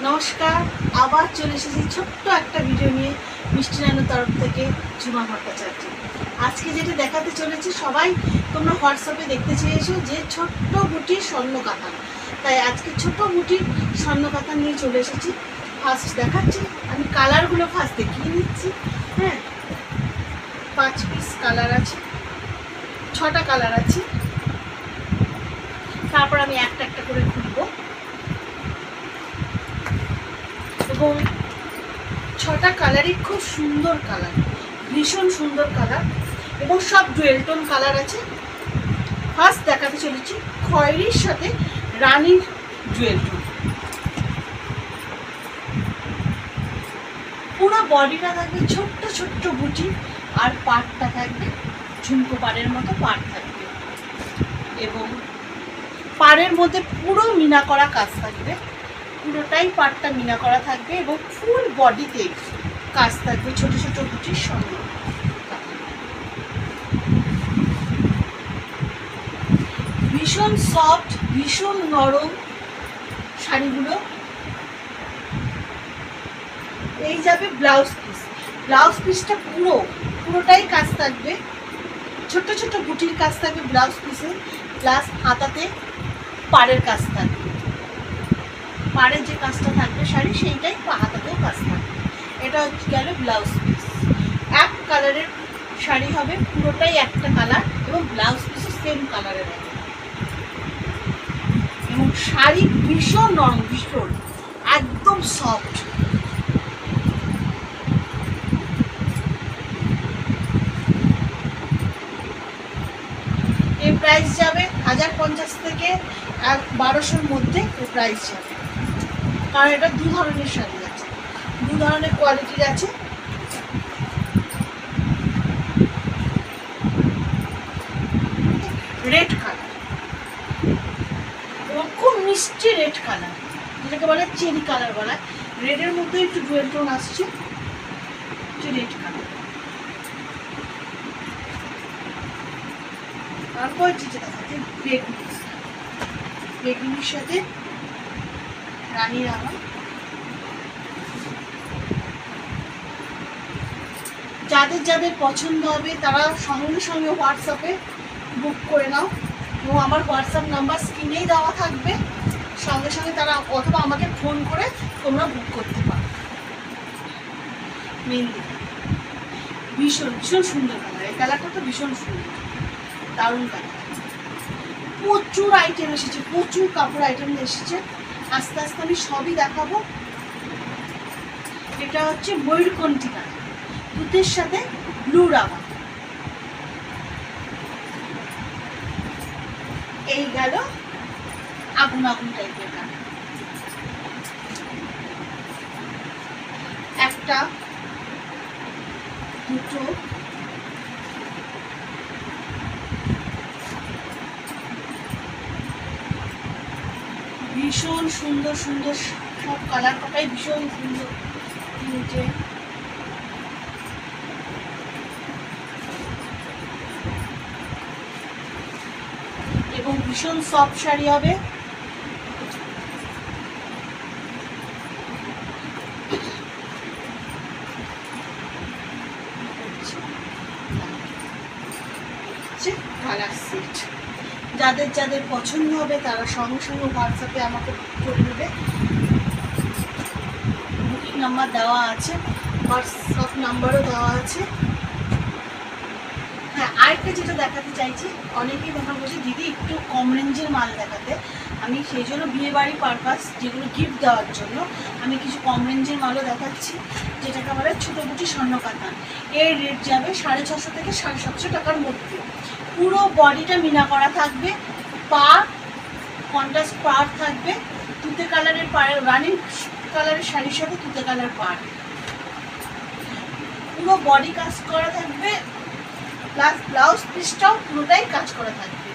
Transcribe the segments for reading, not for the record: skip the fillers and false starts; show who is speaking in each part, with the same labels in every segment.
Speaker 1: নমস্কার, আবার চলে এসেছি ছোট্ট একটা ভিডিও নিয়ে মিষ্টি নানুর তরফ থেকে ঝুমা ভট্টাচার্য। আজকে যেটা দেখাতে চলেছি, সবাই তোমরা হোয়াটসঅ্যাপে দেখতে চেয়েছো যে ছোট্ট বুটির স্বর্ণ কাঁথা। তাই আজকে ছোট বুটির স্বর্ণ কাঁথা নিয়ে চলে এসেছি। ফার্স্ট দেখাচ্ছি, আমি কালারগুলো ফার্স্ট দেখিয়ে নিচ্ছি। হ্যাঁ, 5 পিস কালার আছে, 6টা কালার আছে। তারপর আমি একটা একটা করে খুলবো এবং 6টা কালারই খুব সুন্দর কালার, ভীষণ সুন্দর কালার এবং সব ডুয়েল টোন কালার আছে। ফার্স্ট দেখাতে চলেছি খয়েরির সাথে রানীর ডুয়েল টোন। পুরো বডিটা থাকবে ছোট্ট ছোট্ট বুটি, আর পাড়টা থাকবে ঝুমকো পাড়ের মতো পাড় থাকবে এবং পাড়ের মধ্যে পুরো মিনা করা কাজ থাকবে। পুরোটাই পাড়টা মিনা করা থাকবে এবং ফুল বডিতে কাজ থাকবে ছোট ছোট বুটির সঙ্গে। ভীষণ সফট, ভীষণ নরম শাড়িগুলো। এই যাবে ব্লাউজ পিস। ব্লাউজ পিসটা পুরোটাই কাজ থাকবে, ছোট ছোট বুটির কাজ থাকবে ব্লাউজ পিসে, প্লাস হাতাতে পাড়ের কাজ থাকবে। পাড়ের যে কাজটা থাকবে শাড়ি, সেইটাই হাতাতেও কাজ থাকবে। এটা হচ্ছে গেল ব্লাউজ পিস। এক কালারের শাড়ি হবে, পুরোটাই একটা কালার এবং ব্লাউজ পিসও সেম কালারের হবে এবং শাড়ি ভীষণ নরম, ভীষণ একদম সফট। এর প্রাইস যাবে 1050 থেকে 1200-র মধ্যে এর প্রাইস যাবে। কারণ এটা দু ধরনের শাড়ি আছে, দু ধরনের কোয়ালিটির আছে। রেড কালার এবং খুব মিষ্টি রেড কালার, যেটাকে বলে চেরি কালার বলা। রেডের মধ্যে একটু ডুয়েল টোন আসছে, রেড কালার। তারপর যেটা দেখাচ্ছে বেগুনির সাথে রানী রাঙা। যাদের যাদের পছন্দ হবে তারা সঙ্গে সঙ্গে হোয়াটসঅ্যাপে বুক করে নাও এবং আমার হোয়াটসঅ্যাপ নাম্বার স্ক্রিনেই দেওয়া থাকবে। সঙ্গে সঙ্গে তারা অথবা আমাকে ফোন করে তোমরা বুক করতে পারো। মেহেন্দি ভীষণ ভীষণ সুন্দর কালার, এই কালারটা তো ভীষণ সুন্দর, দারুণ কালার। প্রচুর আইটেম এসেছে, প্রচুর কাপড় আইটেম এসেছে। আস্তে আস্তে আমি সবই দেখাবো। এটা হচ্ছে ময়ূরকণ্ঠী কালার, দুধের সাথে ব্লু রাঙা। এই গেল আগুন আগুন টাইপের কালার। একটা, দুটো, ভীষণ সুন্দর সুন্দর সব কালার কটাই ভীষণ সুন্দর। নিচে এবং ভীষণ সফট শাড়ি হবে। কালার সেট যাদের যাদের পছন্দ হবে তারা সঙ্গে সঙ্গে হোয়াটসঅ্যাপে আমাকে করে নেবে। বুকিং নাম্বার দেওয়া আছে, হোয়াটসঅ্যাপ নাম্বারও দেওয়া আছে। হ্যাঁ, আরেকটা যেটা দেখাতে চাইছি, অনেকেই কথা বলছে দিদি একটু কম রেঞ্জের মাল দেখাতে। আমি সেই জন্য বিয়েবাড়ি পারপাস, যেগুলো গিফট দেওয়ার জন্য আমি কিছু কম রেঞ্জের মালও দেখাচ্ছি, যেটাকে বলে ছোটো বুটি স্বর্ণ কাঁথা। এর রেট যাবে 650 থেকে 750 টাকার মধ্যে। পুরো বডিটা মিনা করা থাকবে, পা কন্ট্রাস্ট পাড় থাকবে, তুতে কালারের পাড়, রানিং কালারের শাড়ির সাথে তুতে কালার পাড়। পুরো বডি কাজ করা থাকবে, প্লাস ব্লাউজ পিসটাও পুরোটাই কাজ করা থাকবে।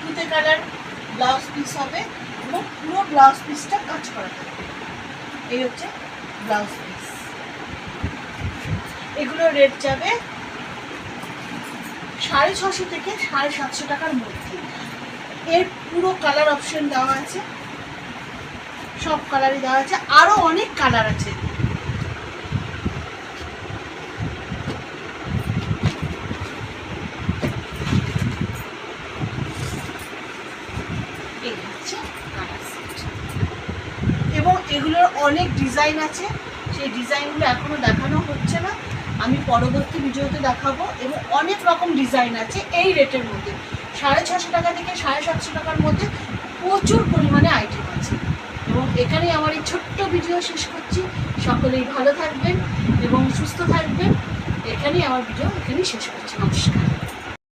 Speaker 1: তুতে কালার ব্লাউজ পিস হবে এবং পুরো ব্লাউজ পিসটা কাজ করা থাকবে। এই হচ্ছে ব্লাউজ পিস। এগুলো রেট যাবে 650 থেকে 750 টাকার মধ্যে। এর পুরো কালার অপশন দেওয়া আছে, সব কালারই দেওয়া আছে, আরও অনেক কালার আছে। এই হচ্ছে কালার সেট, এবং এগুলোর অনেক ডিজাইন আছে, সেই ডিজাইনগুলো এখনো দেখানো হচ্ছে না, আমি পরবর্তী ভিডিওতে দেখাবো। এবং অনেক রকম ডিজাইন আছে এই রেটের মধ্যে, 650 টাকা থেকে 750 টাকার মধ্যে প্রচুর পরিমাণে আইটেম আছে। এবং এখানেই আমার এই ছোট্ট ভিডিও শেষ করছি। সকলেই ভালো থাকবেন এবং সুস্থ থাকবেন। এখানেই আমার ভিডিও এখানেই শেষ করছি। নমস্কার।